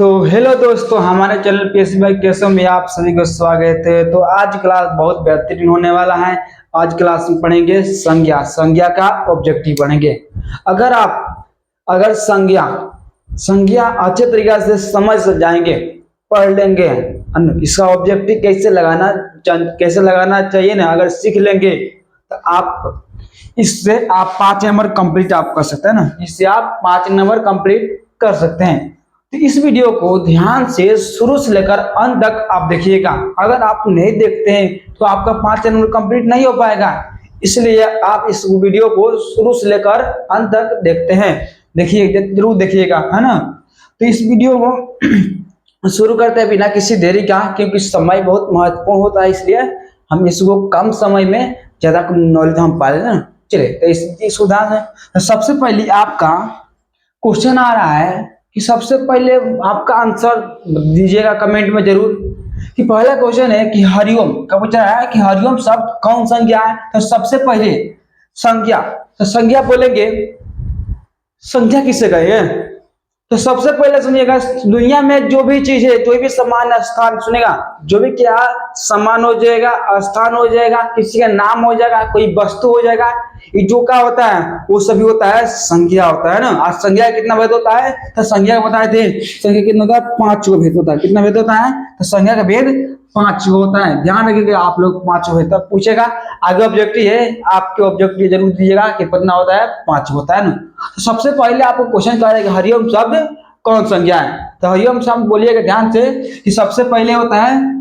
तो हेलो दोस्तों, हमारे चैनल पीएससी बाई कैसे में आप सभी को स्वागत है। तो आज क्लास बहुत बेहतरीन होने वाला है। आज क्लास में पढ़ेंगे संज्ञा का ऑब्जेक्टिव पढ़ेंगे। अगर संज्ञा संज्ञा अच्छे तरीके से समझ जाएंगे, पढ़ लेंगे, इसका ऑब्जेक्टिव कैसे लगाना चाहिए ना, अगर सीख लेंगे तो इससे आप 5 नंबर कंप्लीट आप कर सकते हैं ना, इससे आप 5 नंबर कंप्लीट कर सकते हैं। तो इस वीडियो को ध्यान से शुरू से लेकर अंत तक आप देखिएगा। अगर आप नहीं देखते हैं तो आपका 5 नंबर कंप्लीट नहीं हो पाएगा, इसलिए आप इस वीडियो को शुरू से लेकर अंत तक जरूर देखिएगा, है ना। तो इस वीडियो को शुरू करते हैं बिना किसी देरी का, क्योंकि समय बहुत महत्वपूर्ण होता है, इसलिए हम इसको कम समय में ज्यादा नॉलेज हम पा लें ना। चलिए, तो इस उदाहरण में सबसे पहले आपका क्वेश्चन आ रहा है कि सबसे पहले आपका आंसर दीजिएगा कमेंट में जरूर। कि पहला क्वेश्चन है कि हरिओम का पूछ रहा है कि हरिओम शब्द कौन संज्ञा है। तो सबसे पहले संज्ञा बोलेंगे। संज्ञा किसे कहे हैं? तो सबसे पहले सुनिएगा, दुनिया में जो भी चीज है, कोई भी समान स्थान, सुनेगा, जो भी क्या समान हो जाएगा, स्थान हो जाएगा, किसी का नाम हो जाएगा, कोई वस्तु हो जाएगा, ये जो क्या होता है वो सभी होता है संज्ञा होता है ना। आज संज्ञा कितना भेद होता है? तो संज्ञा का बताए थे, संज्ञा कितना होता है? 5 भेद होता है। कितना भेद होता है? तो संज्ञा का भेद 5 होता है। ध्यान रखिएगा आप लोग, 5 भेद तब पूछेगा। आगे ऑब्जेक्टिव है, आपके ऑब्जेक्टिव जरूर दीजिएगा कि कितना होता है, 5 होता है ना। तो सबसे पहले आपको क्वेश्चन कर रहे हैं हरिओम शब्द कौन संज्ञा है। तो हरिओम शब्द बोलिएगा ध्यान से कि सबसे पहले होता है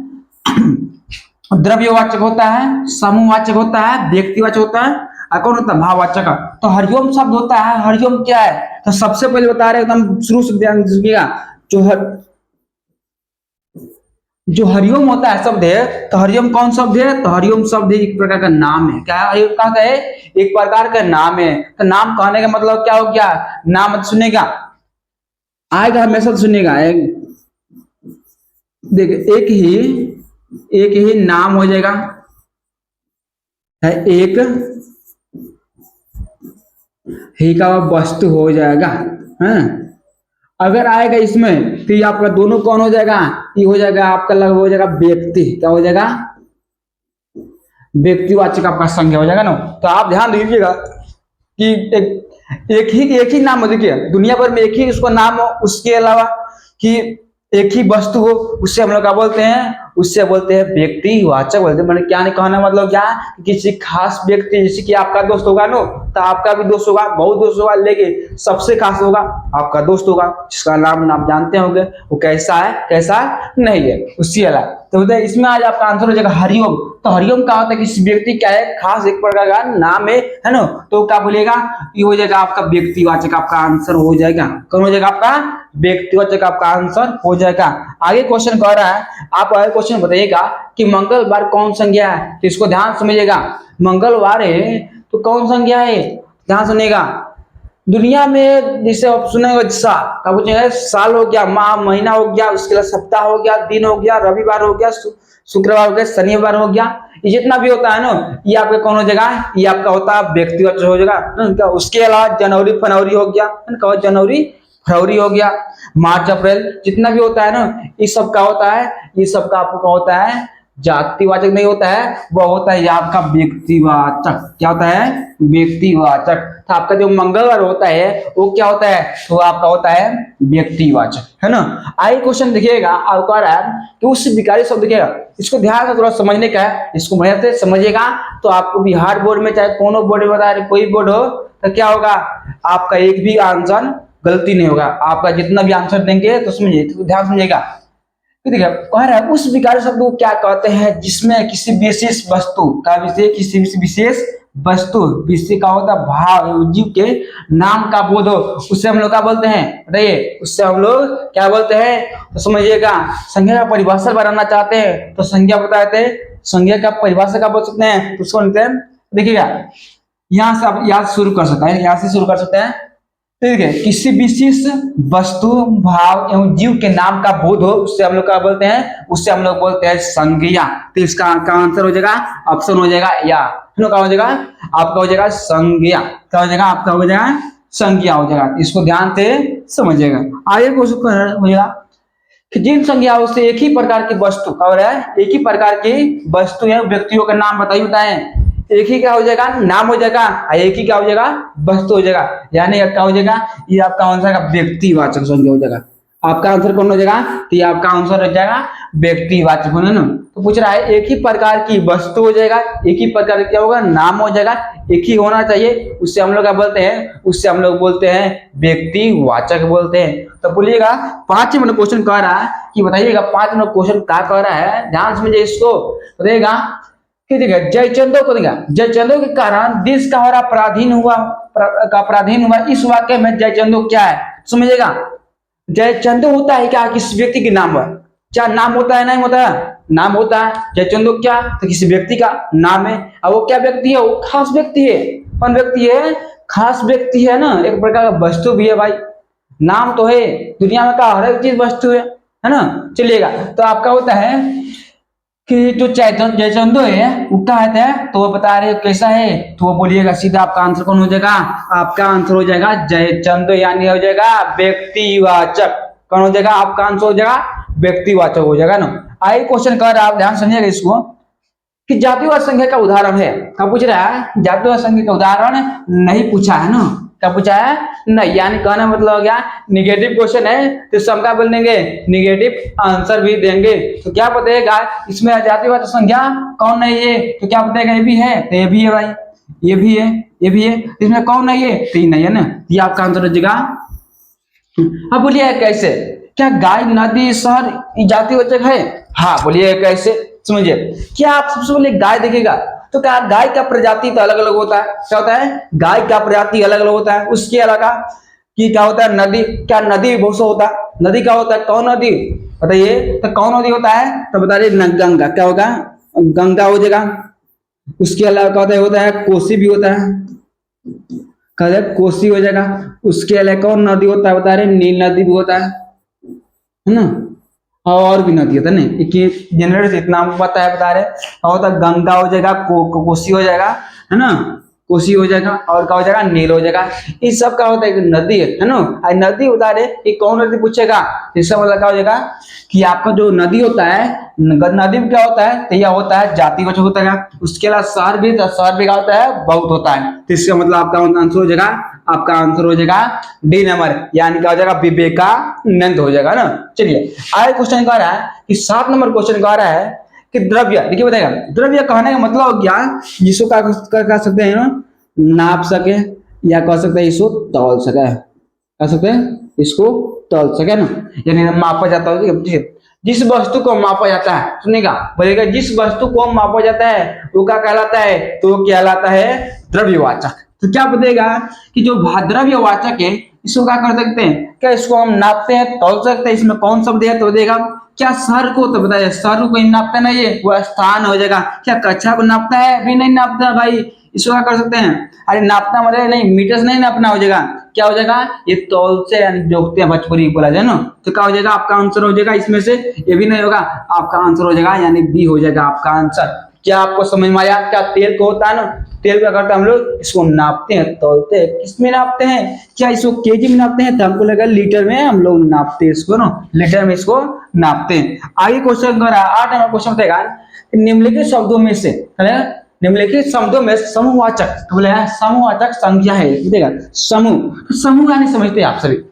द्रव्यवाचक होता है, समूहवाचक होता है, व्यक्तिवाचक होता है, और कौन होता है? भाववाचक। तो हरिओम शब्द होता है, हरिओम क्या है? तो सबसे पहले बता रहे एकदम शुरू से ध्यान दीजिएगा, जो हरिओम होता है शब्द है, तो हरिओम कौन शब्द है? तो हरिओम शब्द एक प्रकार का नाम है। क्या है? एक प्रकार का नाम है। तो नाम कहने का मतलब क्या हो गया? नाम सुनेगा, आएगा हमेशा सुनेगा। देखिए, एक ही नाम हो जाएगा, एक ही का वस्तु हो जाएगा, है। अगर आएगा इसमें तो ये आपका दोनों कौन हो जाएगा? ये हो जाएगा आपका लगभग हो जाएगा व्यक्ति। क्या हो जाएगा? व्यक्तिवाचक आपका संज्ञा हो जाएगा ना। तो आप ध्यान दीजिएगा कि एक ही नाम हो। देखिए, दुनिया भर में एक ही उसका नाम हो, उसके अलावा कि एक ही वस्तु हो, उससे हम लोग क्या बोलते हैं? उससे बोलते हैं व्यक्तिवाचक बोलते हैं। मैंने क्या नहीं कहना मतलब क्या? किसी खास व्यक्ति, जैसे कि आपका दोस्त होगा नो, तो आपका भी दोस्त होगा, बहुत दोस्त होगा, लेकिन सबसे खास होगा आपका दोस्त होगा, जिसका नाम आप जानते होंगे, वो कैसा है कैसा नहीं है, उससे अलग। तो इसमें आज आपका आंसर हो जाएगा हरिओम। तो हरिओम क्या होता है? किसी व्यक्ति क्या है? खास एक प्रकार का नाम है ना। तो क्या बोलेगा? ये हो जाएगा आपका व्यक्तिवाचक, आपका आंसर हो जाएगा। कौन हो जाएगा? आपका व्यक्तिवाचक आपका आंसर हो जाएगा। आगे क्वेश्चन कह रहा है, आप आगे क्वेश्चन बताइएगा कि मंगलवार कौन संज्ञा है। तो इसको ध्यान समझिएगा, मंगलवार है तो कौन संज्ञा है? ध्यान सुनिएगा। दुनिया में जैसे आप सुनेंगे साल, क्या पूछेंगे? साल हो गया, माह महीना हो गया, उसके बाद सप्ताह हो गया, दिन हो गया, रविवार हो गया, शुक्रवार हो गया, शनिवार हो गया, ये जितना भी होता है ना, ये आपका कौन हो जाएगा? ये आपका होता है व्यक्तिगत हो जाएगा। उसके अलावा जनवरी फरवरी हो गया, जनवरी फरवरी हो गया, मार्च अप्रैल, जितना भी होता है ना, ये सब का होता है, ये सब का आपको क्या होता है? जातिवाचक नहीं होता है, वो होता है आपका व्यक्तिवाचक। क्या होता है? व्यक्तिवाचक। तो आपका जो मंगलवार होता है वो क्या होता है? तो आपका होता है व्यक्तिवाचक, है ना। आगे क्वेश्चन देखिएगा, आपको आ रहा है कि उस विकारी शब्द देखिएगा, इसको ध्यान से थोड़ा समझने का है, इसको बढ़िया से समझिएगा। तो आपको बिहार बोर्ड में चाहे कोनो बोर्ड में बता रहे, कोई बोर्ड हो, तो क्या होगा? आपका एक भी आंसर गलती नहीं होगा। आपका जितना भी आंसर देंगे तो समझिए, तो ध्यान समझिएगा। देखिए, कह रहा है उस विकारी शब्द को क्या कहते हैं जिसमें किसी विशेष वस्तु का किसी विशेष वस्तु विषय का होता भाव जीव के नाम का बोध हो, उससे हम लोग क्या बोलते हैं? बताइए, उससे हम लोग क्या बोलते हैं? तो समझिएगा। संज्ञा का परिभाषा बनाना चाहते हैं तो संज्ञा बताते हैं, संज्ञा का परिभाषा का बोल सकते हैं, तो उसको बोलते हैं। देखिएगा, यहाँ से आप याद शुरू कर सकते हैं, यहाँ से शुरू कर सकते हैं। ठीक है, किसी विशेष वस्तु भाव एवं जीव के नाम का बोध हो, उससे हम लोग क्या बोलते हैं? उससे हम लोग बोलते हैं संज्ञा। तो इसका आंसर हो जाएगा, ऑप्शन हो जाएगा या, क्या हो जाएगा? आपका हो जाएगा संज्ञा। क्या हो जाएगा? आपका हो जाएगा संज्ञा हो जाएगा। इसको ध्यान से समझिएगा। आगे क्वेश्चन हो जाएगा कि जिन संज्ञाओं से एक ही प्रकार की वस्तु और है एक ही प्रकार की वस्तु है व्यक्तियों का नाम बताइए बताएं। एक ही क्या हो जाएगा नाम हो जाएगा और एक ही क्या हो जाएगा वस्तु हो जाएगा, यानी क्या हो जाएगा ये आपका आंसर का व्यक्तिवाचक संज्ञा हो जाएगा। आपका आंसर कौन हो जाएगा तो ये आपका आंसर हो जाएगा व्यक्तिवाचक होना ना। तो पूछ रहा है एक ही प्रकार की वस्तु हो जाएगा, एक ही प्रकार क्या होगा नाम हो जाएगा, एक ही होना चाहिए, उससे हम लोग क्या बोलते हैं, उससे हम लोग बोलते हैं व्यक्तिवाचक बोलते हैं। तो बोलिएगा 5 नंबर क्वेश्चन कह रहा है कि बताइएगा 5 नंबर क्वेश्चन क्या कह रहा है, ध्यान समझिए इसको। बताइएगा कि देखिए जयचंदो को देगा, जयचंदो के कारण देश का हमारा पराधीन हुआ इस वाक्य में जयचंदो क्या है समझिएगा। जयचंदो होता है क्या किसी व्यक्ति के नाम पर, क्या नाम होता है नहीं होता है नाम होता है। जयचंदो क्या तो किसी व्यक्ति का नाम है, और वो क्या व्यक्ति है, वो खास व्यक्ति है। कौन व्यक्ति है, खास व्यक्ति है ना, एक प्रकार का वस्तु भी है भाई। नाम तो है, दुनिया में का हर एक चीज वस्तु है ना। चलिएगा तो आपका होता है कि जो जयचंदो है वो क्या है तो वो बता रहे कैसा है, तो वो बोलिएगा सीधा आपका आंसर कौन हो जाएगा, आपका आंसर हो जाएगा जयचंदो, यानी हो जाएगा व्यक्तिवाचक। कौन हो जाएगा आपका आंसर हो जाएगा व्यक्तिवाचक हो जाएगा ना। आइए क्वेश्चन कर आप ध्यान समझिएगा इसको कि जातिवाचक संख्या का उदाहरण है। क्या पूछ रहा है, जातिवाचक संख्या का उदाहरण नहीं पूछा है ना, क्या पूछा है नहीं, यानी कहना मतलब हो गया निगेटिव क्वेश्चन है तो सब क्या बोल देंगे निगेटिव आंसर भी देंगे। तो क्या बताएगा इसमें जातिवाचक संख्या कौन नहीं है, तो क्या बताएगा ये भी है, तो ये भी है भाई, ये भी है, ये भी है, इसमें कौन नहीं है तो ये नहीं है ना, ये आपका आंसर हो जाएगा। अब बोलिए कैसे, क्या गाय नदी शहर जातिवाचक है, हाँ बोलिए कैसे समझिए। क्या आप सबसे पहले गाय देखेगा तो क्या गाय का प्रजाति तो अलग अलग होता है, क्या होता है गाय का प्रजाति अलग अलग होता है, उसके अलावा कि क्या होता है नदी, क्या नदी बहुत सा होता है, नदी क्या होता है कौन नदी बताइए, तो कौन नदी होता है तो बता रहे गंगा, क्या होगा गंगा हो जाएगा। उसके अलावा क्या होता है कोसी भी होता है, क्या कोसी हो जाएगा। उसके अलावा कौन नदी होता है बता रहे नील नदी भी होता है ना, और भी नदी होता है ना, जनरल से इतना पता है बता रहे, और तो गंगा हो जाएगा, कोसी हो जाएगा है ना, कोसी हो जाएगा, और क्या हो जाएगा नील हो जाएगा। इस सब का होता है नदी है ना, नदी बता रहे ये कौन नदी पूछेगा, इसका मतलब क्या हो जाएगा कि आपका जो नदी होता है नदी में क्या होता है तो यह होता है जातिवाचक होता है। उसके अलावा शहर भी क्या होता है बहुत होता है, तो इसका मतलब आपका आंसर हो जाएगा, आपका आंसर हो जाएगा डी नंबर, यानी क्या हो जाएगा विवेकानंद हो जाएगा ना। चलिए आगे क्वेश्चन कह रहा है कि 7 नंबर क्वेश्चन कह रहा है कि द्रव्य, देखिए बताएगा द्रव्य कहने का मतलब हो गया जिसको कह सकते हैं ना नाप सके, या कह सकते हैं इसको तौल सके, कह सकते हैं इसको तौल सके ना, यानी मापा जाता है। जिस वस्तु को मापा जाता है सुनेगा बोलेगा जिस वस्तु को मापा जाता है वो क्या कहलाता है, तो वो कहलाता है द्रव्यवाचक। तो क्या बताएगा कि जो द्रव्यवाचक है इसको क्या कर सकते हैं, क्या इसको हम नापते हैं तौल सकते हैं, इसमें कौन शब्द है तो देगा क्या सर को, तो बताइए सर को नापता नहीं है वो स्थान हो जाएगा। क्या कक्षा को नापता है भी नहीं नापता भाई, इसको क्या कर सकते हैं अरे नापना मतलब नहीं मीटर से नहीं नापना हो जाएगा, क्या हो जाएगा ये तौल से जोखते हैं भोजपुरी बोला जाए ना। तो क्या हो जाएगा आपका आंसर हो जाएगा इसमें से ये भी नहीं होगा, आपका आंसर हो जाएगा यानी बी हो जाएगा आपका आंसर। क्या आपको समझ में आया, क्या तेल को होता है ना, तेल क्या करते हैं हम लोग इसको नापते हैं तौलते हैं, किसमें नापते हैं, क्या इसको केजी में नापते हैं, तो हमको लगा लीटर में हम लोग नापते हैं इसको ना, लीटर में इसको नापते हैं। आगे क्वेश्चन कर रहा है 8 नंबर क्वेश्चन बताएगा निम्नलिखित शब्दों में से, निम्नलिखित शब्दों में समूहवाचक बोले समूहवाचक संख्या है, देखा समूह, समूह यानी समझते हैं आप सभी,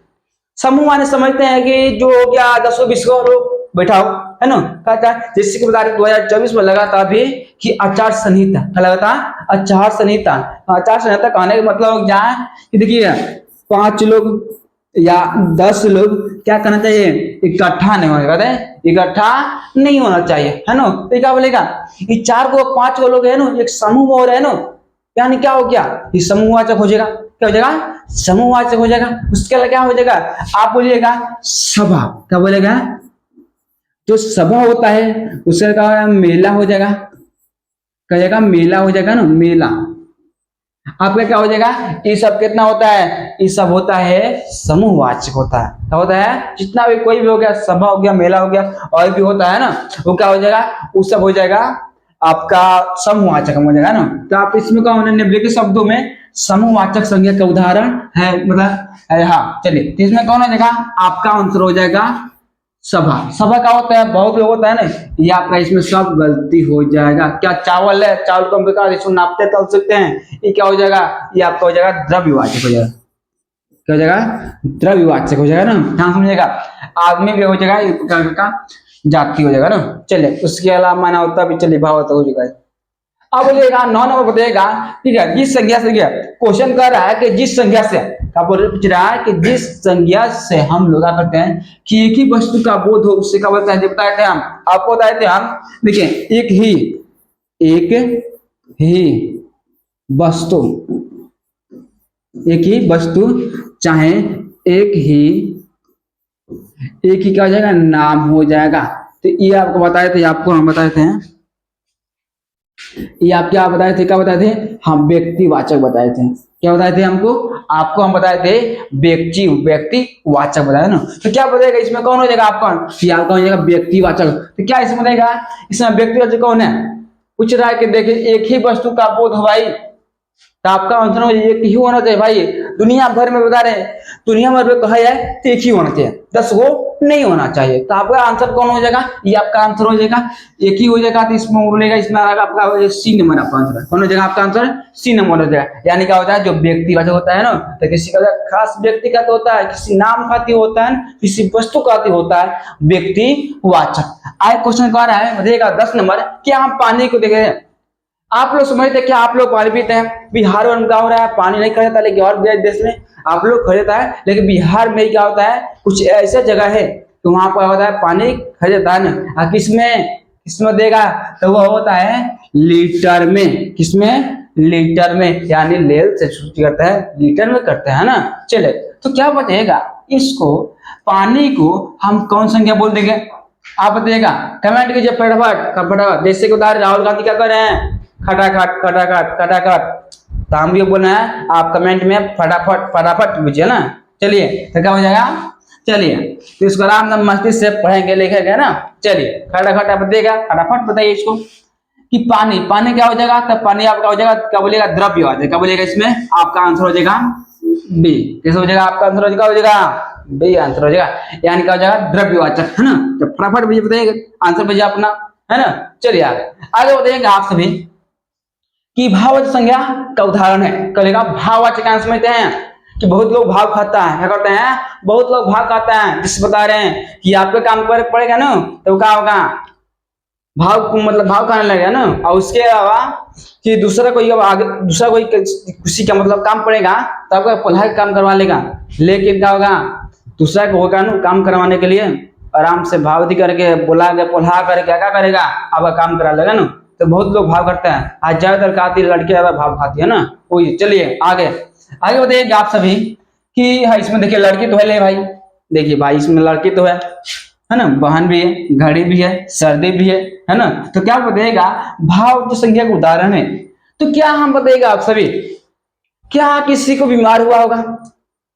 समूह यानी समझते हैं कि जो हो गया 10-20 लोग बैठाओ है ना, कहता है जैसे कि बता रहे 2024 में लगा था अभी कि आचार संहिता, क्या लगा था आचार संहिता। आचार संहिता कहने का मतलब क्या है कि देखिए 5 लोग या 10 लोग क्या करना चाहिए इकट्ठा नहीं होगा, इकट्ठा नहीं होना चाहिए है ना। तो क्या बोलेगा ये 4 को 5 को लोग है ना एक समूह हो रहे है ना, यानी क्या हो गया ये समूहवाचक हो जाएगा, क्या हो जाएगा समूहवाचक हो जाएगा। उसके अलावा क्या हो जाएगा आप बोलिएगा सभा, क्या बोलेगा जो सभा होता है उसका क्या मेला हो जाएगा, क्या जाएगा मेला हो जाएगा ना, मेला। आपका क्या हो जाएगा ये सब कितना होता है, ये सब होता है समूहवाचक होता है, क्या होता है जितना भी कोई भी हो गया सभा हो गया मेला हो गया और भी होता है ना वो क्या हो जाएगा वो सब हो जाएगा आपका समूहवाचक हो जाएगा ना। तो आप इसमें क्या होना निम्नलिखित शब्दों में समूहवाचक संज्ञा का उदाहरण है मतलब हाँ चलिए, तो इसमें कौन हो जाएगा आपका आंसर हो जाएगा सभा, सभा का होता है बहुत लोग होता है ना, ये आपका इसमें सब गलती हो जाएगा। क्या चावल है, चावल को हम बेकार इसको नापते तल सकते हैं, ये क्या हो जाएगा, ये आपका हो जाएगा द्रव्यवाचक हो जाएगा। क्या हो जाएगा, द्रव्यवाचक हो जाएगा ना, ध्यान समझिएगा। आदमी भी हो जाएगा, एक प्रकार का जाति हो जाएगा ना। चलिए उसके अलावा माना होता भी, चलिए भाव हो जाएगा। अब बोलिएगा 9 नंबर बताइएगा, ठीक है, जिस संज्ञा से क्वेश्चन कर रहा है कि जिस संज्ञा से पूछ रहा है कि जिस संज्ञा से हम लोग क्या करते हैं कि एक ही वस्तु का बोध हो, उससे क्या बोलते हैं, बताए थे हम आपको, बताए थे हम। देखिए एक ही वस्तु, एक ही वस्तु चाहे एक ही क्या हो जाएगा, नाम हो जाएगा। तो ये आपको बताए थे, आपको हम बताए थे, ये आप क्या बताए थे, क्या बताए थे हम, व्यक्तिवाचक बताए थे। क्या बताए थे हमको, आपको हम बताए थे व्यक्तिवाचक बताया ना। तो क्या बताएगा इसमें, कौन हो जाएगा आपका, ये आपका हो जाएगा व्यक्तिवाचक। तो क्या इसमें बताएगा, इसमें व्यक्तिवाचक कौन है, पूछ रहा है कि देखिए एक ही वस्तु का बोध हो भाई, तो आपका आंसर हो एक ही होना चाहिए भाई। दुनिया भर में बता रहे हैं, दुनिया भर में कहा है तो एक ही होना चाहिए, 10 गो नहीं होना चाहिए। तो आपका आंसर कौन हो जाएगा, ये आपका आंसर हो जाएगा, एक ही हो जाएगा। तो इसमें बोलेगा, इसमें आपका सी नंबर आपका आंसर कौन हो जाएगा, आपका आंसर सी नंबर हो जाएगा। यानी क्या होता है, जो व्यक्तिवाचक होता है ना, तो किसी का खास व्यक्ति का तो होता है, किसी नाम खाती होता है, किसी वस्तु का होता है व्यक्तिवाचक। आए क्वेश्चन कह रहा है बताइएगा 10 नंबर, क्या हम पानी को देखे, आप लोग समझते क्या, आप लोग पानी पीते हैं, बिहार में क्या हो रहा है, पानी नहीं खरीदता, लेकिन और देश में आप लोग खरीदता है, लेकिन बिहार में क्या होता है, कुछ ऐसा जगह है तो वहां पर होता है पानी खरीदता है ना, किसमें देगा, तो वो होता है लीटर में, किसमें, लीटर में, यानी लेल से छुट्टी करता है, लीटर में करते हैं ना। चले तो क्या बताइएगा, इसको पानी को हम कौन संख्या बोल देंगे, आप बताइएगा, कमेंट कीजिए फटाफट। जैसे कि उदाहरण राहुल गांधी क्या कर रहे हैं, खटाखट, तो हम भी बोलना है, आप कमेंट में फटाफट पूछिए ना। चलिए तो क्या हो जाएगा, चलिए तो इसको आराम से मस्ती से पढ़ेंगे लिखेंगे ना। चलिए खटाखट आप बताइएगा, फटाफट बताइए इसको कि पानी क्या हो जाएगा, तब पानी आपका हो जाएगा, क्या बोलेगा, द्रव्य हो जाएगा। क्या बोलेगा इसमें, आपका आंसर हो जाएगा बी। कैसे हो जाएगा, आपका आंसर हो जाएगा बी, आंसर हो जाएगा, यानी क्या हो जाएगा, द्रव्यवाचक, है ना। तो फटाफट मुझे बताइए आंसर भेजिए अपना, है ना। चलिए आगे बताइएगा आप सभी कि भाववाचक संज्ञा का उदाहरण है, कहेगा भाववाचक क्या समझते हैं कि बहुत लोग भाव खाता है, क्या करते हैं, बहुत लोग भाव खाता है, जिस बता रहे हैं कि आपके काम पर पड़ेगा ना, तो क्या होगा, भाव मतलब भाव खाने लगेगा ना। और उसके अलावा कि दूसरा कोई किसी का मतलब काम पड़ेगा तो आपका पुल्हा काम करवा लेगा, लेकिन क्या होगा, दूसरा को होगा ना काम करवाने के लिए आराम से भाव दी करके बुला के पुल्हा करके क्या करेगा, आपका काम करा लेगा ना। तो बहुत लोग भाव करते हैं, आज ज्यादातर खाती लड़की ज्यादा भाव खाती है ना। वही चलिए आगे बताइए आप सभी कि हाँ, इसमें देखिए लड़की तो है ले भाई, देखिए भाई इसमें लड़की तो है ना, बहन भी है, घड़ी भी है, सर्दी भी है ना। तो क्या बताइएगा, भाव जो संख्या का उदाहरण है, तो क्या हम बताइएगा आप सभी, क्या किसी को बीमार हुआ होगा,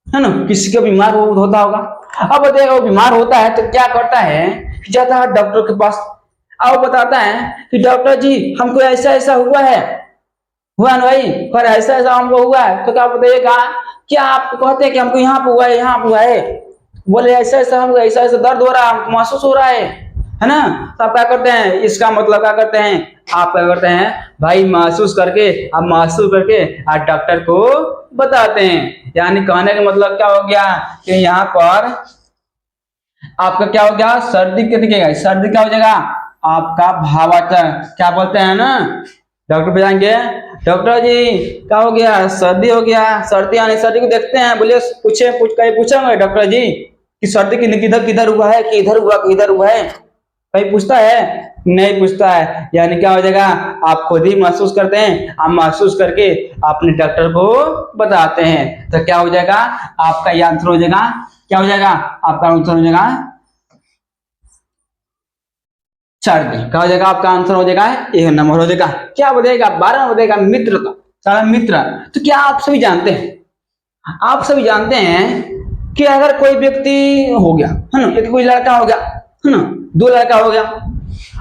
है ना, किसी को बीमार होता होगा। अब बताइएगा वो बीमार होता है तो क्या करता है, जाता है डॉक्टर के पास, अब बताता है कि डॉक्टर जी हमको ऐसा ऐसा हुआ ना भाई, पर ऐसा ऐसा हमको हुआ है। तो क्या बताइएगा, क्या आप कहते हैं कि हमको यहाँ पे हुआ है, बोले ऐसा ऐसा हमको ऐसा दर्द हो रहा है, हमको महसूस हो रहा है ना। तो आप क्या करते हैं, इसका मतलब क्या करते हैं, आप क्या करते हैं भाई, महसूस करके आप डॉक्टर को बताते हैं। यानी कहने का मतलब क्या हो गया कि यहाँ पर आपका क्या हो गया, सर्दी के दिखेगा, सर्दी क्या हो जाएगा, आपका भाववाचक। क्या बोलते हैं ना, डॉक्टर पे जाएंगे, डॉक्टर जी क्या हो गया, सर्दी हो गया, सर्दी आने, सर्दी को देखते हैं, बोलिए पूछेंगे डॉक्टर जी कि सर्दी किधर हुआ है, कि इधर हुआ है, कहीं पूछता है, नहीं पूछता है। यानी क्या हो जाएगा, आप खुद ही महसूस करते हैं, आप महसूस करके अपने डॉक्टर को बताते हैं। तो क्या हो जाएगा, आपका ये आंसर हो जाएगा, क्या हो जाएगा, आपका आंसर हो जाएगा सर्दी। क्या हो जाएगा, आपका आंसर हो जाएगा 1 नंबर हो जाएगा। क्या बताएगा, 12 बताएगा मित्रता, सारा मित्र। तो क्या आप सभी जानते हैं कि अगर कोई व्यक्ति हो गया, है ना, एक कोई लड़का हो गया, है ना, 2 लड़का हो गया,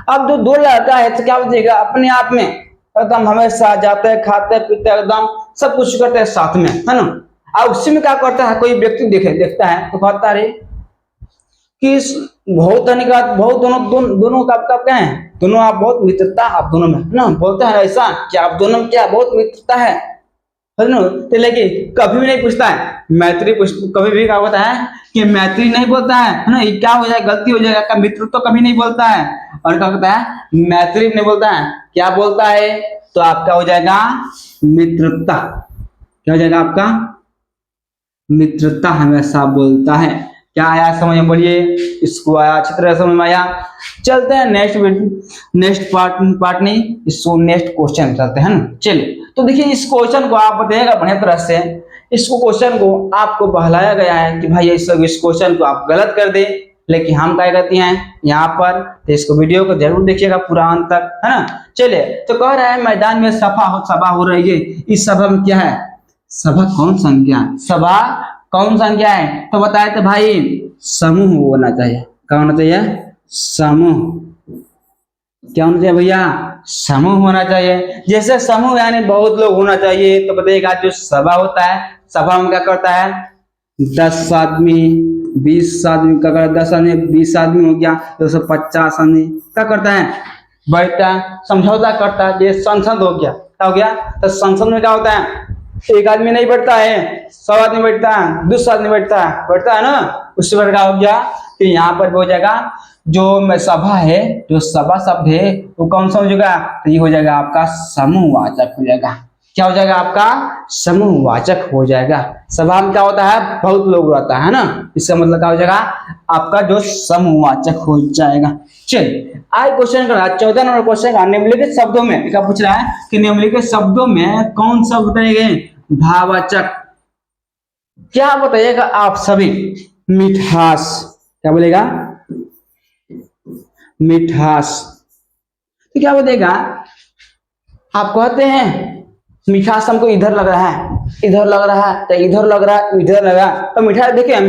अब जो 2 लड़का है तो क्या बताइएगा, अपने आप में एकदम हमेशा जाते खाते पीते एकदम सब कुछ करते हैं साथ में, है ना। और उसी में क्या करता है, कोई व्यक्ति देखता है तो कहता है कि बहुत धन्यवाद, बहुत दोनों का आपका क्या है, दोनों आप बहुत मित्रता आप दोनों में है ना, बोलते हैं ऐसा कि आप दोनों में क्या बहुत मित्रता है ना। तो लेकिन कभी भी नहीं पूछता है मैत्री, कभी भी क्या होता है कि मैत्री नहीं बोलता है ना, ये क्या हो जाएगा, गलती हो जाएगा, मित्र तो कभी नहीं बोलता है, और क्या होता है मैत्री नहीं बोलता है, क्या बोलता है, तो आपका हो जाएगा मित्रता, क्या हो जाएगा आपका मित्रता हमेशा बोलता है। क्या आया समझ में, बोलिए इसको आया अच्छी तरह समझ में आया। चलते हैं नेक्स्ट पार्ट नहीं, इसको नेक्स्ट क्वेश्चन चलते हैं ना। चलिए तो देखिए इस क्वेश्चन को आप बताइएगा बढ़िया तरह से, इसको क्वेश्चन को आपको बहलाया गया है कि भाई इस क्वेश्चन को आप गलत कर दे, लेकिन हम क्या करते हैं यहाँ पर, तो इसको वीडियो को जरूर देखिएगा पूरा अंत तक, है ना। चलिए तो कह रहा है मैदान में सभा हो रही है, इस सभा में क्या है, सभा कौन संख्या, सभा कौन संख्या है, तो बताए तो भाई समूह होना चाहिए, क्या होना चाहिए, समूह, क्या होना चाहिए भैया, समूह होना चाहिए। जैसे समूह यानी बहुत लोग होना चाहिए, तो बताइएगा जो सभा होता है, सभा में क्या करता है 10 आदमी 20 आदमी का, 10 आदमी 20 आदमी हो गया, 250 आदमी क्या करता है, बैठता है समझौता करता है, ये संसद हो गया, क्या हो गया, तो संसद में क्या होता है एक आदमी नहीं बैठता है, 100 आदमी बैठता है, 200 आदमी बैठता है ना, उससे बढ़ क्या हो गया, तो यहाँ पर हो जाएगा जो सभा है, जो सभा शब्द है वो कौन सा हो जाएगा, तो ये हो जाएगा आपका समूहवाचक हो जाएगा, क्या हो जाएगा आपका समूहवाचक हो जाएगा। सभा में क्या होता है बहुत लोग रहता है ना, इसका मतलब क्या हो जाएगा आपका जो समूहवाचक हो जाएगा। चलिए आज क्वेश्चन का 14 नंबर क्वेश्चन का निम्नलिखित शब्दों में क्या पूछ रहा है कि निम्नलिखित शब्दों में कौन सा बताएंगे भाववाचक, क्या बताइएगा आप सभी, मिठास, क्या बोलेगा मिठास, तो क्या बताएगा, आप कहते हैं मिठास हमको इधर लग रहा है, इधर लग रहा है, तो इधर लग रहा है, इधर लगा, तो मिठास देखे हम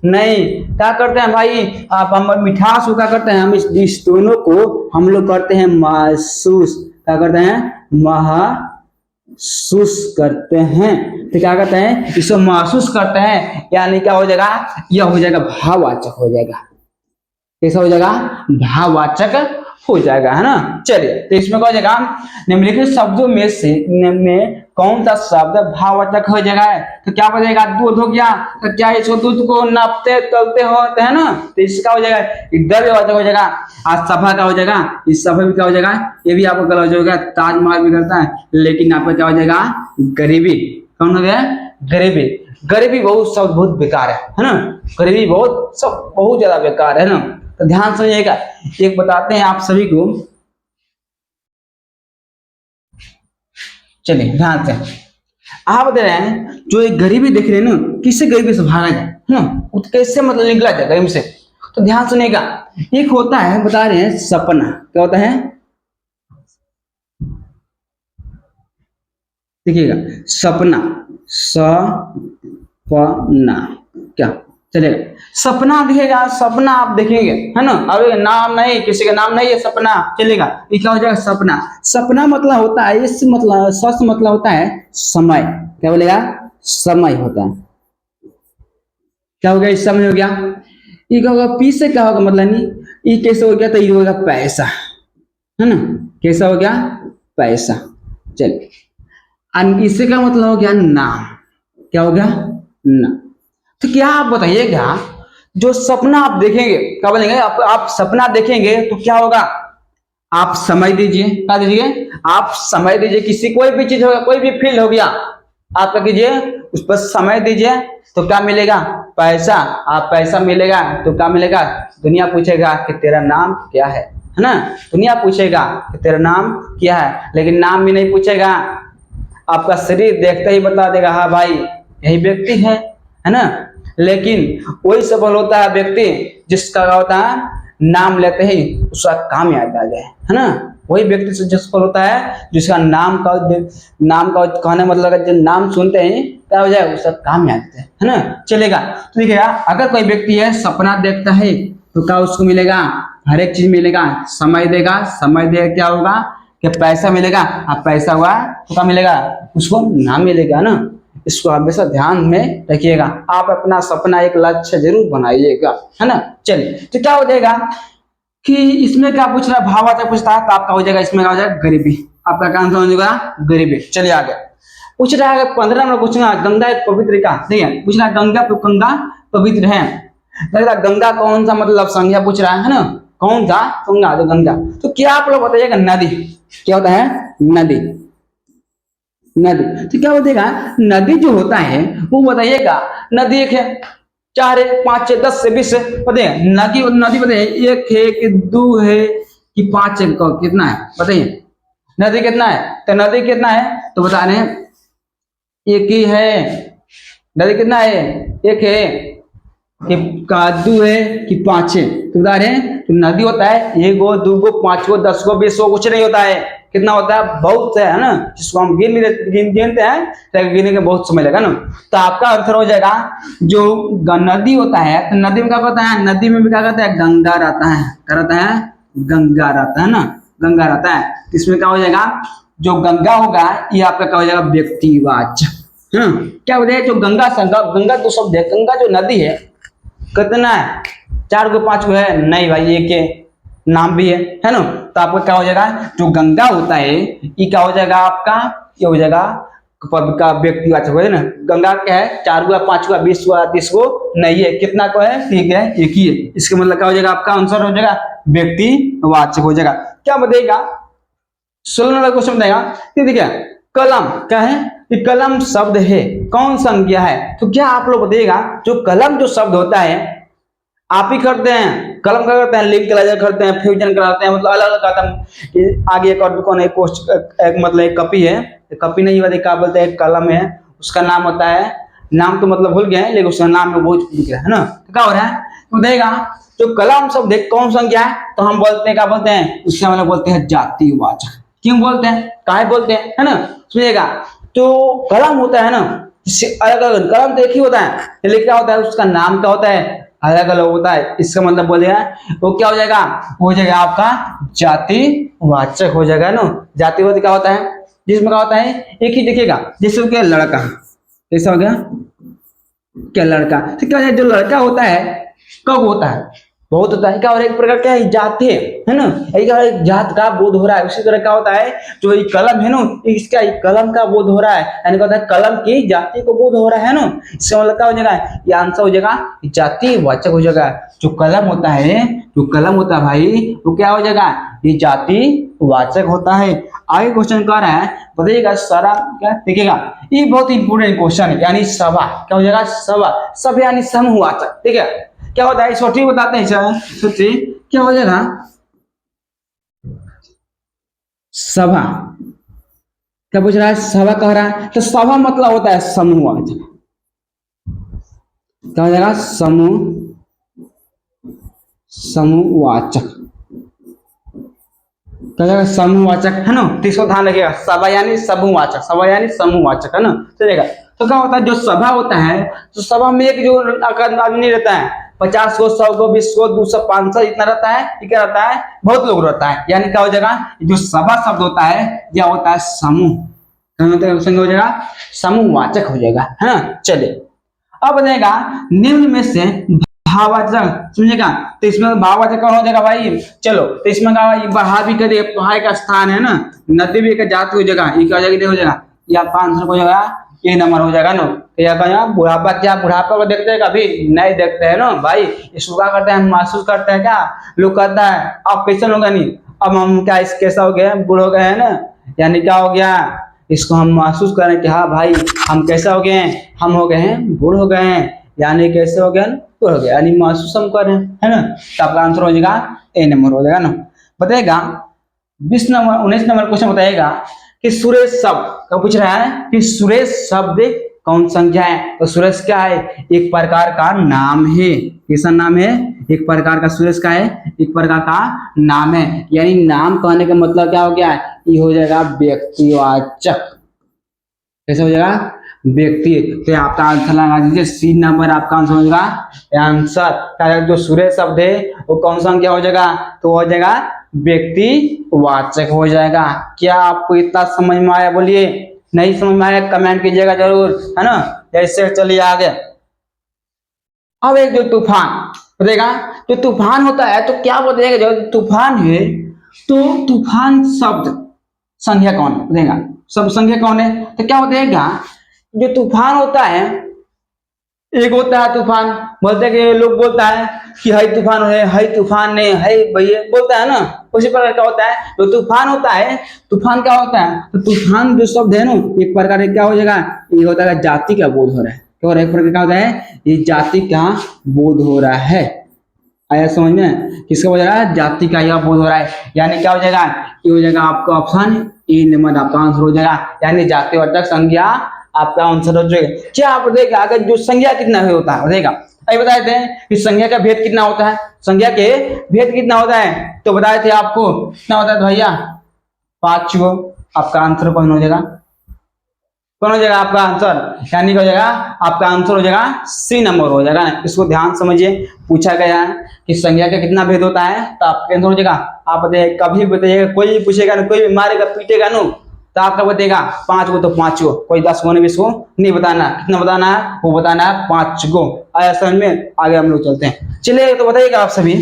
नहीं, क्या करते हैं भाई आप, हम मिठास को क्या करते हैं, हम इस दोनों को हम लोग करते हैं महसूस, क्या करते हैं महसूस करते हैं, तो क्या करते हैं इसको महसूस करते हैं, यानी क्या हो जाएगा, यह हो जाएगा भाववाचक हो जाएगा, कैसा हो जाएगा भाववाचक हो जाएगा, है ना। चलिए तो इसमें क्या हो जाएगा निम्नलिखित शब्दों में से में कौन सा शब्द भाववाचक हो जाएगा, तो क्या हो जाएगा दूध हो गया, तो क्या इसको दूध को नापते तलते होते हैं ना, तो इसका हो जाएगा इधर वाचक हो जाएगा। आज सभा का हो जाएगा, इस सभा में क्या हो जाएगा, ये भी आपको गलत हो जाएगा, ताजमहल भी करता है, लेकिन आपका क्या हो जाएगा गरीबी, कौन हो गया गरीबी, गरीबी बहुत शब्द बहुत बेकार है ना, गरीबी बहुत सब बहुत ज्यादा बेकार है ना, तो ध्यान सुनिएगा, एक बताते हैं आप सभी को, चलिए ध्यान से आप बता रहे हैं जो एक गरीबी देख रहे हैं ना, किससे गरीबी से भागा जाए है ना, कैसे मतलब निकला जाए गरीबी से, तो ध्यान सुनिएगा, एक होता है बता रहे हैं सपना, क्या होता है देखिएगा सपना, सपना क्या चलेगा, सपना दिखेगा, सपना आप देखेंगे है ना, अब नाम नहीं किसी का नाम नहीं है, सपना चलेगा, ये क्या हो जाएगा सपना, सपना मतलब होता है इस मतलब सस मतलब होता है समय, क्या बोलेगा समय होता है, क्या हो गया इस समय हो गया, ये क्या होगा पी से क्या होगा मतलब नहीं, ये कैसे हो गया, तो ये होगा पैसा, है ना, कैसा हो गया पैसा। चलिए इससे क्या मतलब हो गया नाम, क्या हो गया नाम, तो क्या आप बताइएगा जो सपना आप देखेंगे, क्या बोलेंगे आप सपना देखेंगे तो क्या होगा, आप समय दीजिए, क्या दीजिए आप समय दीजिए, किसी कोई भी चीज होगा, कोई भी फील्ड हो गया, आप क्या कीजिए उस पर समय दीजिए, तो क्या मिलेगा पैसा, आप पैसा मिलेगा तो क्या मिलेगा, दुनिया पूछेगा कि तेरा नाम क्या है ना, दुनिया पूछेगा कि तेरा नाम क्या है, लेकिन नाम भी नहीं पूछेगा, आपका शरीर देखते ही बता देगा हाँ भाई यही व्यक्ति है ना, लेकिन वही सफल होता है व्यक्ति जिसका होता है नाम लेते ही उसका काम याद आ जाए, है ना, वही व्यक्ति से सफल होता है जिसका नाम का कहने मतलब जो नाम सुनते ही क्या हो जाए उसका काम याद है ना, चलेगा। तो देखिएगा अगर कोई व्यक्ति है सपना देखता है तो क्या उसको मिलेगा, हर एक चीज मिलेगा, समय देगा, समय देगा क्या होगा कि पैसा मिलेगा, अब पैसा हुआ तो क्या मिलेगा उसको नाम मिलेगा ना, इसको हमेशा ध्यान में रखिएगा। आप अपना सपना एक लक्ष्य जरूर बनाइएगा, है ना। चलिए, तो क्या हो जाएगा कि इसमें क्या पूछ रहा है, भावार्थक पूछता है, तो आपका हो जाएगा इसमें क्या हो जाएगा, गरीबी। आपका क्या आंसर हो जाएगा, गरीबी। चलिए आगे पूछ रहा है 15 नंबर क्वेश्चन, गंगा एक पवित्र का, ठीक है, पूछ रहा है गंगा पवित्र है। गंगा कौन सा मतलब संज्ञा पूछ रहा है ना, कौन सा गंगा, तो गंगा। तो क्या आप लोग बताइएगा, नदी क्या होता है, नदी। नदी तो क्या बताइएगा, नदी जो होता है वो बताइएगा, नदी एक है, 4 है, 5 है, 10 है, 20 है, बताइए नदी नदी बताइए, 1 है कि 2 है कि 5 है, कितना है बताइए, नदी कितना है, तो नदी कितना है तो बता रहे हैं, एक ही है। नदी कितना है, एक है कि 2 है कि 5 है, तो बता रहे हैं तो नदी होता है 1 गो, 2 गो, 5 गो, 10 गो, 20 गो, कुछ नहीं होता है। कितना होता है, बहुत है ना, जिसको हम गिनते हैं तो गिनने के बहुत समय लगा ना। तो आपका आंसर हो जाएगा जो नदी होता है, तो नदी में क्या होता है, नदी में भी क्या कहता है, गंगा रहता है, क्या रहता है, गंगा रहता है ना, गंगा रहता है। इसमें क्या हो जाएगा, जो गंगा होगा ये आपका क्या हो जाएगा, व्यक्तिवाचक। क्या हो जाएगा, जो गंगा गंगा तो शब्द है, गंगा जो नदी है कितना है, 4 गो 5 गो है, नहीं भाई एक है, नाम भी है ना। तो आपका क्या हो जाएगा, जो गंगा होता है ये क्या हो जाएगा आपका, ये हो जाएगा का व्यक्तिवाचक हो, ना। गंगा क्या है, 4 गो 5 गो 20 गो 30 गो नहीं है, कितना को है, ठीक है, एक ही है। इसका मतलब क्या हो जाएगा, आपका आंसर हो जाएगा व्यक्तिवाचक हो जाएगा। क्या बताइएगा 16 नंबर क्वेश्चन बताएगा, देखिए कलम क्या है, कि कलम शब्द है, कौन संज्ञा है। तो क्या आप लोग बताइएगा, जो कलम जो शब्द होता है आप ही करते हैं, कलम क्या करते हैं, लिंक करते हैं, फ्यूजन कराते हैं, मतलब अलग अलग करते हैं। आगे एक और दुकान है, एक मतलब एक कॉपी है, कॉपी नहीं होती, क्या बोलते हैं, कलम है, उसका नाम होता है, नाम तो मतलब भूल गए लेकिन उसका नाम में बहुत दिख रहा है ना। तो क्या हो रहा है, तो देगा जो कलम शब्द है कौन संज्ञा है, तो हम बोलते हैं, क्या बोलते हैं, उसके मतलब बोलते हैं जातिवाचक। क्यों बोलते हैं, काहे बोलते हैं, है ना। सुनिएगा, जो कलम होता है ना, अलग अलग कलम तो एक ही होता है, लेकिन क्या होता है, उसका नाम क्या होता है, अलग अलग होता है। इसका मतलब बोलेगा वो क्या हो जाएगा, हो जाएगा आपका जातिवाचक हो जाएगा ना। जातिवाचक क्या होता है, जिसमें क्या होता है, एक ही देखिएगा, जैसे क्या लड़का, कैसा हो गया, क्या लड़का, तो क्या है, जो लड़का होता है कब होता है, बहुत होता है, क्या और एक प्रकार क्या है, जाति है ना, एक जात का बोध हो रहा है। उसी तरह क्या होता है, जो ये कलम है ना, इसका कलम का बोध हो रहा है, यानी क्या होता है, कलम की जाति को बोध हो रहा है ना। इसका मतलब क्या हो जाएगा, ये आंसर हो जाएगा जातिवाचक हो जाएगा। जो कलम होता है, जो कलम होता है भाई, वो क्या हो जाएगा, ये जातिवाचक होता है। आगे क्वेश्चन कह रहा है, बताइएगा सारा क्या देखिएगा, ये बहुत इंपोर्टेंट क्वेश्चन है, यानी सभा क्या हो जाएगा, सभा, सब यानी समूहवाचक, ठीक है। क्या होता है, सोचिए बताते हैं, सोचिए क्या हो जाएगा, सभा क्या पूछ रहा है, सभा कह रहा है, तो सभा मतलब होता है समूहवाचक। क्या हो जाएगा, समूहवाचक, क्या हो जाएगा, समूहवाचक, है ना। तो इसको ध्यान रखिएगा, सभा यानी समूहवाचक, सभा यानी समूहवाचक, है ना, चलेगा। तो क्या होता है, जो सभा होता है, तो सभा में एक जो आदमी नहीं रहता है, 50 को, 100 को, 20 को, 200, 500 इतना रहता है, क्या रहता है, बहुत लोग रहता है। यानी क्या हो जाएगा, जो सभा शब्द होता है यह होता है समूह, हो जाएगा समूहवाचक हो जाएगा, है ना। चलिए अब बताएगा निम्न में से भाववाचक, समझेगा, तो इसमें भाववाचक कौन हो जाएगा भाई, चलो, तो इसमें बढ़ा भी कर, पहाड़ का स्थान है ना, नदी भी एक जाति हो जाएगा, ये क्या हो जाएगा, हो जाएगा, ये आपका आंसर हो जाएगा, ये नंबर हो जाएगा ना। तो यहाँ बुढ़ापा, क्या बुढ़ापा को देखते हैं कभी, नहीं देखते हैं ना भाई, इसको क्या करते हैं, महसूस करते हैं, क्या लोग कहता है अब कैसे होगा, नहीं अब हम क्या इस कैसा हो गया, बूढ़ हो गए हैं ना, यानी क्या हो गया, इसको हम महसूस करें कि हाँ भाई हम कैसा हो गए हैं, हम हो गए हैं बूढ़ हो गए हैं, यानी कैसे हो गए, बूढ़ हो गए, यानी महसूस हम कर रहे हैं, है ना। तो आपका आंसर हो जाएगा ए नंबर हो जाएगा ना। बताएगा 19 नंबर क्वेश्चन बताएगा कि सुरेश शब्द का पूछ रहा है कि सुरेश शब्द कौन संख्या है, तो सुरेश क्या है, एक प्रकार का नाम है, कैसा नाम है, एक प्रकार का, सुरेश का है एक प्रकार का नाम है, यानी नाम कहने का मतलब क्या हो गया, ये हो जाएगा व्यक्तिवाचक, कैसे हो जाएगा, व्यक्ति। तो आपका आंसर लगा दीजिए, सी नंबर आपका आंसर हो जाएगा आंसर। जो सुरेश शब्द है वो कौन संख्या हो जाएगा, तो हो जाएगा व्यक्तिवाचक हो जाएगा। क्या आपको इतना समझ में आया, बोलिए नहीं समझ में आया कमेंट कीजिएगा जरूर, है ना। जैसे चलिए आगे। अब एक जो तूफान बताएगा, जो तूफान होता है तो क्या बताएगा, जो तूफान है तो तूफान शब्द संज्ञा कौन है बताएगा, सब संज्ञा कौन है, तो क्या बताएगा, जो तूफान होता है, एक होता है तूफान, बोलते हैं कि लोग बोलता है कि है तूफान ने है भैया बोलता है ना, उसी प्रकार क्या होता है जो तूफान होता है, तूफान क्या होता है, तो तूफान जो शब्द है ना एक प्रकार क्या हो जाएगा, ये होता है जाति का बोध हो रहा है, क्या हो रहा है, एक प्रकार क्या होता है, ये जाति का बोध हो रहा है। आया समझ में, किसका हो जाएगा, जाति का यह बोध हो रहा है, यानी क्या हो जाएगा, ये हो जाएगा आपका ऑप्शन ए नंबर आपका आंसर हो जाएगा, यानी जातिवाचक संज्ञा आपका आंसर हो जाएगा। क्या आप देखिए अगर जो संज्ञा कितना होता है बताएगा, अभी बताए थे कि संज्ञा का भेद कितना होता है, संज्ञा के भेद कितना होता है, तो बताए थे आपको कितना होता है भैया 5 गो, आपका आंसर कौन हो जाएगा, कौन हो जाएगा आपका आंसर, यानी क्या हो जाएगा आपका आंसर हो जाएगा सी नंबर हो जाएगा। इसको ध्यान समझिए, पूछा गया है कि संज्ञा का कितना भेद होता है, तो आपका आंसर हो जाएगा, आप बताइए कभी बताइएगा, कोई भी पूछेगा ना, कोई भी मारेगा पीटेगा नो, तो आपका बताएगा 5 गो तो 5 गो, कोई 10 गो 20 गो नहीं बताना, कितना बताना है, वो बताना है 5 गो। आया समझ में, आगे हम लोग चलते हैं। चलिए तो बताइएगा आप सभी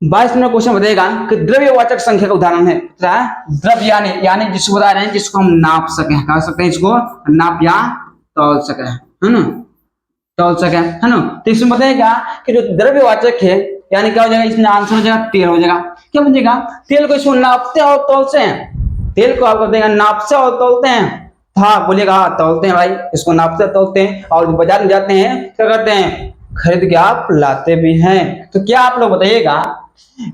22 नंबर क्वेश्चन बताएगा कि द्रव्यवाचक संख्या का उदाहरण है, द्रव्य यानी जिसको बता रहे हैं जिसको हम नाप सके, कह सकते हैं इसको नाप या तौल सके, है ना, तौल सके, है ना। तो इसमें बताएगा कि जो द्रव्यवाचक है यानी क्या हो जाएगा, इसमें आंसर हो जाएगा तेल हो जाएगा, क्या बनेगा, तेल को इसको नापते और तौलते हैं, तेल को आपको बताएगा नाप से और तौलते हैं, हाँ बोलिएगा हाँ तौलते हैं भाई, इसको नापते तौलते हैं, और बाजार में जाते हैं क्या करते हैं, खरीद के आप लाते भी हैं। तो क्या आप लोग बताइएगा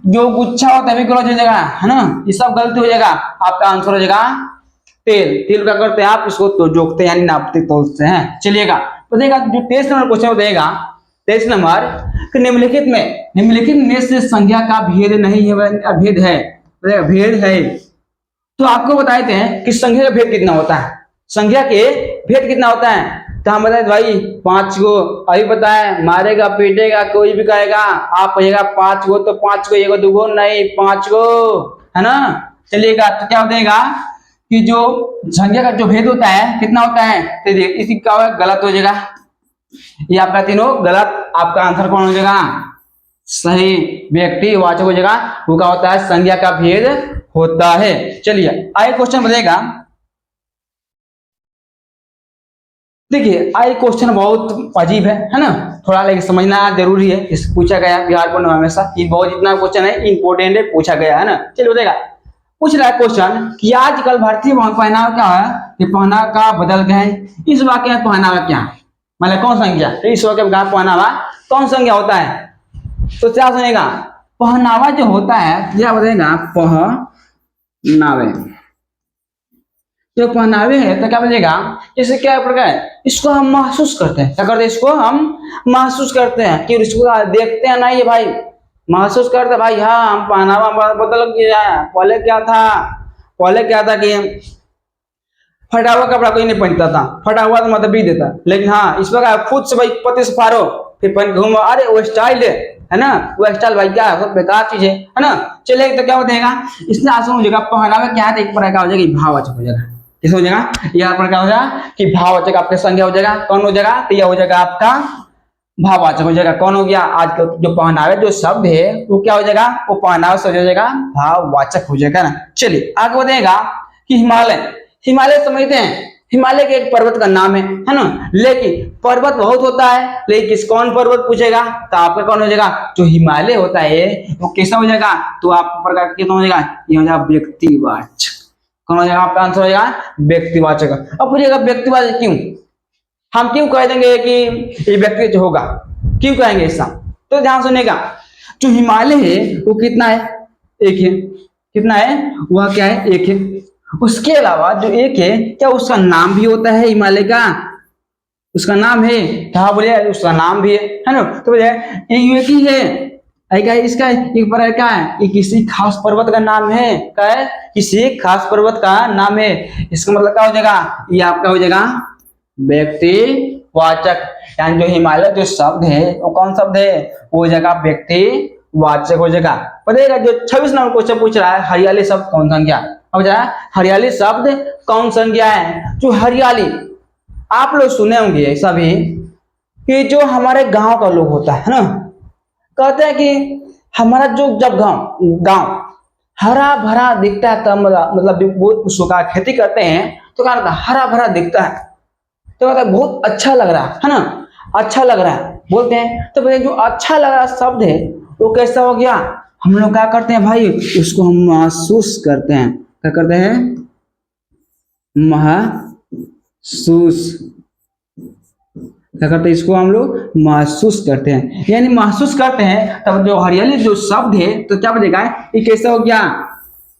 जो गुच्छा होता है हो जाएगा, है ना, ये सब गलती हो जाएगा, आपका आंसर हो जाएगा तेल। तेल क्या करते हैं आप, इसको तो जोखते हैं यानी नापते तोलते हैं। चलिएगा बताइएगा जो 23 नंबर क्वेश्चन बताइएगा, 23 नंबर कि निम्नलिखित में से संज्ञा का भेद नहीं है, भेद है, भेद है, तो आपको बताए थे कि संज्ञा का भेद कितना होता है, संज्ञा के भेद कितना होता है, तो हम बताए भाई 5 गो, अभी बताए मारेगा पीटेगा कोई भी कहेगा, आप कहिएगा 5 गो तो 5 गो, 1 गो 2 गो नहीं 5 गो, है ना। चलिएगा तो क्या हो जाएगा कि जो संज्ञा का जो भेद होता है कितना होता है, तो देखिए इसी का गलत हो जाएगा, ये आपका तीनों गलत, आपका आंसर कौन हो जाएगा, सही व्यक्तिवाचक हो जाएगा, वो क्या होता है, संज्ञा का भेद होता है। चलिए आगे क्वेश्चन बताएगा, देखिए आगे क्वेश्चन बहुत अजीब है ना, थोड़ा लेकिन समझना जरूरी है, इस पूछा गया बिहार बोर्ड में हमेशा, ये बहुत जितना क्वेश्चन है इंपोर्टेंट है, पूछा गया है ना। चलिए बताएगा, पूछ रहा है क्वेश्चन कि आजकल भारतीय पहनावा क्या है, कि पहनावा का बदल गया है, इस वाक्य में पहनावा क्या है, मतलब कौन संज्ञा, इस वाक्य में पहनावा कौन संज्ञा होता है, तो क्या सुनेगा, पहनावा जो होता है क्या बताएगा, पहनावे, जो पहनावे है तो क्या बनेगा, जैसे क्या प्रकार है, इसको हम महसूस करते हैं, क्या करते हैं, इसको हम महसूस करते हैं, कि इसको देखते हैं नहीं भाई, महसूस करते हैं भाई, हाँ हम पहनावा बदल गया, पहले क्या था कि फटा हुआ कपड़ा कोई नहीं पहनता था, फटा हुआ तो मतलब भी देता, लेकिन हाँ इस प्रकार खुद से भाई पति से फाड़ो फिर पहन घूमो, अरे वो स्टाइल है ना, वो स्टाइल भाई क्या है, बेकार चीज है ना। चलिए तो क्या बताएगा, इसमें आसान हो जाएगा, पहनावा क्या है, एक प्रकार का हो जाएगा भाववाचक हो जाएगा, किस हो जाएगा, यहाँ पर क्या हो जाएगा कि भाववाचक आपके संज्ञा हो जाएगा, कौन हो जाएगा, तो यह हो जाएगा आपका भाववाचक हो जाएगा, कौन हो गया, आज का जो पहनावे जो शब्द है वो क्या हो जाएगा, वो पहनावा से हो जाएगा भाववाचक हो जाएगा ना। चलिए आगे बताएगा कि हिमालय समझते हैं, हिमालय के एक पर्वत का नाम है ना, लेकिन पर्वत बहुत होता है, लेकिन कौन पर्वत पूछेगा, तो आपका कौन हो जाएगा, जो हिमालय होता है वो कैसा हो जाएगा, तो आप प्रकार कितना हो जाएगा, ये हो जाएगा व्यक्तिवाचक, कौन हो जाएगा, आपका आंसर हो जाएगा व्यक्तिवाचक। अब पूछेगा व्यक्तिवाचक क्यों, हम क्यों कह देंगे कि ये व्यक्ति जो होगा, क्यों कहेंगे ऐसा, तो ध्यान सुनेगा, जो हिमालय है वो कितना है, एक है, कितना है, वह क्या है, एक है, उसके अलावा जो एक है क्या उसका नाम भी होता है हिमालय का, उसका नाम है, क्या बोले उसका नाम भी है ना, तो बोले एक ही है, इसका एक बार क्या है, ये किसी खास पर्वत का नाम है, क्या है, किसी खास पर्वत का नाम है, इसका मतलब क्या हो जाएगा, ये आपका हो जाएगा व्यक्तिवाचक, यानी जो हिमालय जो शब्द है वो कौन शब्द है, वो हो जाएगा व्यक्तिवाचक हो जाएगा। बताइएगा जो 26 नंबर क्वेश्चन पूछ रहा है, हरियाली शब्द कौन संज्ञा, अब जरा हरियाली शब्द कौन संज्ञा है? जो हरियाली, आप लोग सुने होंगे सभी कि जो हमारे गांव का लोग होता है ना, कहते हैं कि हमारा जो जब गांव गांव हरा भरा दिखता है, तब मतलब वो उसका खेती करते हैं तो क्या होता है, हरा भरा दिखता है, तो कहता है बहुत अच्छा लग रहा है ना, अच्छा लग रहा है बोलते हैं। तो भाई जो अच्छा लग रहा शब्द है वो कैसा हो गया, हम लोग क्या करते हैं भाई, उसको हम महसूस करते हैं। क्या करते हैं? महसूस। क्या करते हैं? इसको हम लोग महसूस करते हैं, यानी महसूस करते हैं। तब जो हरियाली जो शब्द है तो क्या बनेगा, ये कैसा हो गया,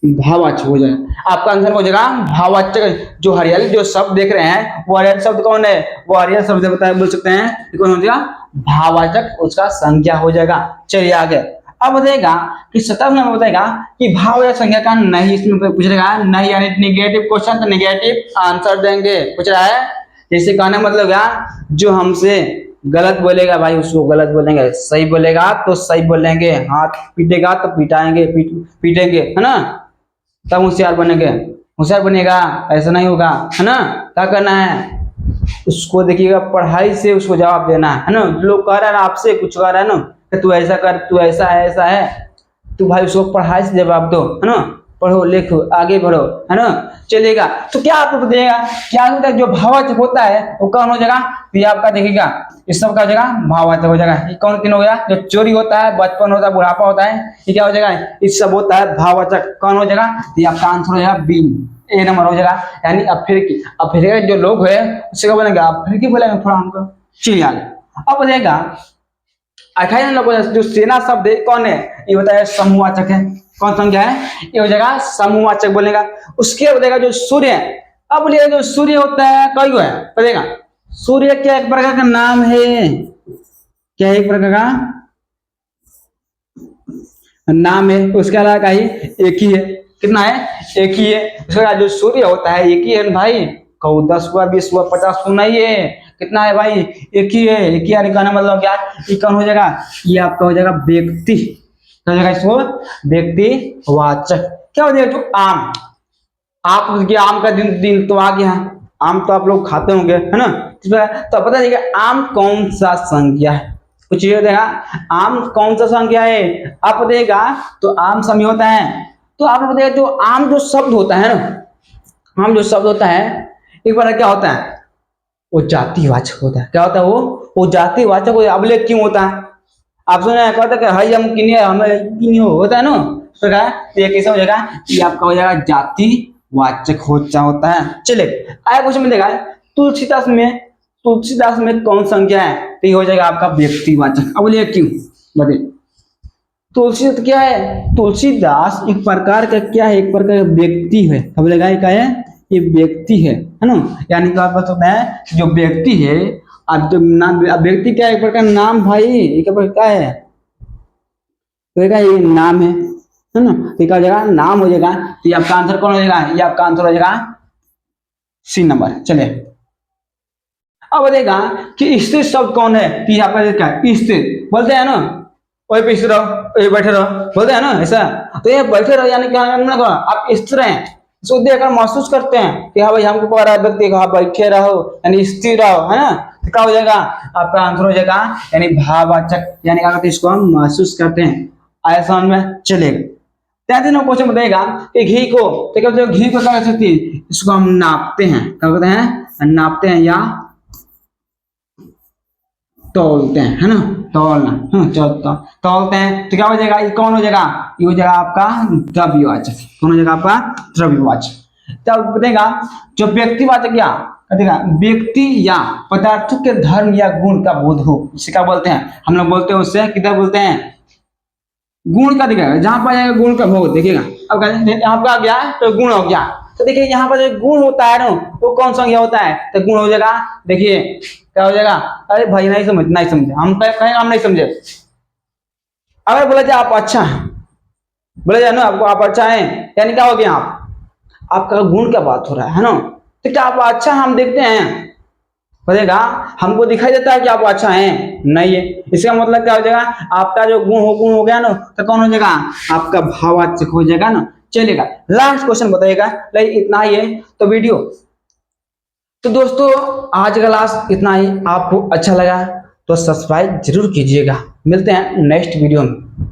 भाववाचक हो जाएगा। आपका आंसर हो जाएगा भाववाचक। जो हरियाली जो शब्द देख रहे हैं वो हरियाली शब्द कौन है, वो हरियाली शब्द बताए बोल सकते हैं, कौन हो जाएगा, भाववाचक, उसका संज्ञा हो जाएगा। चलिए आगे। अब बताएगा कि 17 नंबर बताएगा कि भाव या संज्ञा का नहीं, इसमें पूछ रहेगा नहीं, यानी निगेटिव क्वेश्चन तो निगेटिव आंसर देंगे। पूछ रहा है जैसे कहने मतलब यार जो हमसे गलत बोलेगा भाई उसको गलत बोलेंगे, सही बोलेगा तो सही बोलेंगे, हाथ पीटेगा तो पिटाएंगे, पीटेंगे, है ना, तब होशियार बनेंगे। होशियार बनेगा, ऐसा नहीं होगा, है ना। क्या करना है, उसको देखिएगा पढ़ाई से उसको जवाब देना है ना। लोग कह रहा है ना आपसे, कुछ कह रहा है ना कि तू ऐसा कर, तू ऐसा है, ऐसा है, तू भाई उसको पढ़ाई से जवाब दो, है ना, पढ़ो लिखो आगे बढ़ो, है ना, चलेगा। तो क्या आपको बताइएगा क्या होता है, जो भाववाचक होता है वो कौन हो जाएगा, तो ये आपका देखिएगा इस सब का हो जाएगा भाववाचक हो जाएगा। ये कौन तीन हो गया, जो चोरी होता है, बचपन होता है, बुढ़ापा होता है, ये क्या हो जाएगा, इस सब होता है भाववाचक। कौन हो जाएगा, तो ये आपका आंसर हो जाएगा बी, ए नंबर हो जाएगा। यानी अफ्रीकी, अफ्रीका जो लोग है उससे क्या बोलेंगे, अफ्रीकी बोलेंगे थोड़ा हमको। चलिए आगे। अब बताइएगा 28 नंबर जो सेना शब्द है कौन है, ये बताया समूहवाचक है। कौन संज्ञा है, ये हो जाएगा समूहवाचक बोलेगा। उसके बताएगा जो सूर्य है। अब बोलिएगा जो सूर्य होता है कई है, बताएगा सूर्य क्या एक प्रकार का नाम है, क्या एक प्रकार का नाम है, उसके अलावा का ही एक ही है। कितना है, एक ही है। उसका जो सूर्य होता है एक ही है भाई, कहू 10 हुआ 20 हुआ 50 हुआ नहीं है, कितना है भाई, एक ही है। एक ही यानी कहना मतलब क्या, ये कौन हो जाएगा, ये आपका हो जाएगा व्यक्ति, क्या हो जाएगा इसको, व्यक्तिवाचक। क्या हो जाएगा, जो आम, आप उसके आम का दिन तो आ गया, आम तो आप लोग खाते होंगे, है ना। तो पता नहीं आम कौन सा संज्ञा है, कुछ ये देगा आम कौन सा संज्ञा है, आप देगा तो आम समय होता है। तो आप बताइए जो आम जो शब्द होता है ना, आम जो शब्द होता है एक बार क्या होता है, वो जातिवाचक होता है। क्या होता है, वो जातिवाचक होता है। अबले क्यों होता है, आप सुने कहता है हई हम किन्हीं हमें किन्हीं होता है ना, तो ये कैसा हो जाएगा, ये आपका हो जाएगा जातिवाचक होता है। चले आया क्वेश्चन में देखा तुलसीदास में कौन संज्ञा है, तो ये हो जाएगा आपका व्यक्तिवाचक। अब बोलिए क्यों, बताइए। तुलसी तो क्या है, तुलसीदास एक प्रकार का क्या है, एक प्रकार का व्यक्ति है। अब बोलेगा क्या है, ये व्यक्ति है ना। यानी कि आप बता सकते हैं जो व्यक्ति है, अब जो नाम व्यक्ति क्या है, एक प्रकार नाम भाई, एक प्रकार क्या है, तो ये नाम है ना, तो क्या हो जाएगा, नाम हो जाएगा। तो ये आपका आंसर कौन हो जाएगा, ये आपका आंसर हो जाएगा सी नंबर। चलिए अब बताएगा कि स्थिर शब्द कौन है, तो यहाँ पर क्या स्थिर बोलते हैं ना, वही पे स्थिर रहो, ये बैठे रहो बोलते हैं ना ऐसा। तो ये बैठे रहो यानी क्या, आप स्थिर हैं, इसको देखकर महसूस करते हैं कि हाँ भाई हमको कह रहा है व्यक्ति, हाँ बैठे रहो यानी स्थिर रहो, है ना। तो क्या हो जाएगा, आपका आंसर हो जाएगा यानी भाववाचक, यानी क्या करते हैं, इसको हम महसूस करते हैं। आया समझ में, चलेगा। 33 नंबर क्वेश्चन बताएगा कि घी को, तो क्या बोलते हैं, घी को क्या कर सकते हैं, इसको हम नापते हैं। क्या कहते हैं, नापते हैं या तौलते हैं, है ना, तौलना, तौलते हैं। तो क्या हो जाएगा, ये कौन हो जाएगा, ये हो जाएगा आपका द्रव्यवाचक। कौन हो जाएगा आपका द्रव्यवाचक। तब बताएगा जो व्यक्तिवाचक क्या कहेगा, व्यक्ति या पदार्थों के धर्म या गुण का बोध हो, इसे क्या बोलते हैं, हम लोग बोलते हैं उससे किधर बोलते हैं, गुण का दिखेगा, जहां पर आएगा गुण का भोग देखिएगा। अब यहाँ पर आ गया तो गुण हो गया, तो देखिए यहाँ पर जो गुण होता है ना वो कौन संज्ञा होता है, तो गुण हो जाएगा। देखिए क्या हो जाएगा, अरे भाई नहीं समझे हम कहेंगे हम नहीं समझे। अगर बोला जाए आप अच्छा है, बोला जाए ना आपको आप अच्छा है, यानी क्या हो गया, आपका गुण का बात हो रहा है ना। तो क्या आप अच्छा हम देखते हैं, बोलेगा हमको दिखाई देता है कि आप अच्छा हैं, नहीं है। इसका मतलब क्या हो जाएगा, आपका जो गुण हो गया ना, तो कौन हो जाएगा, आपका भाववाचक हो जाएगा ना। चलेगा। लास्ट क्वेश्चन बताइएगा, लाइक इतना ही है तो वीडियो। तो दोस्तों आज का क्लास इतना ही, आपको अच्छा लगा तो सब्सक्राइब जरूर कीजिएगा। मिलते हैं नेक्स्ट वीडियो में।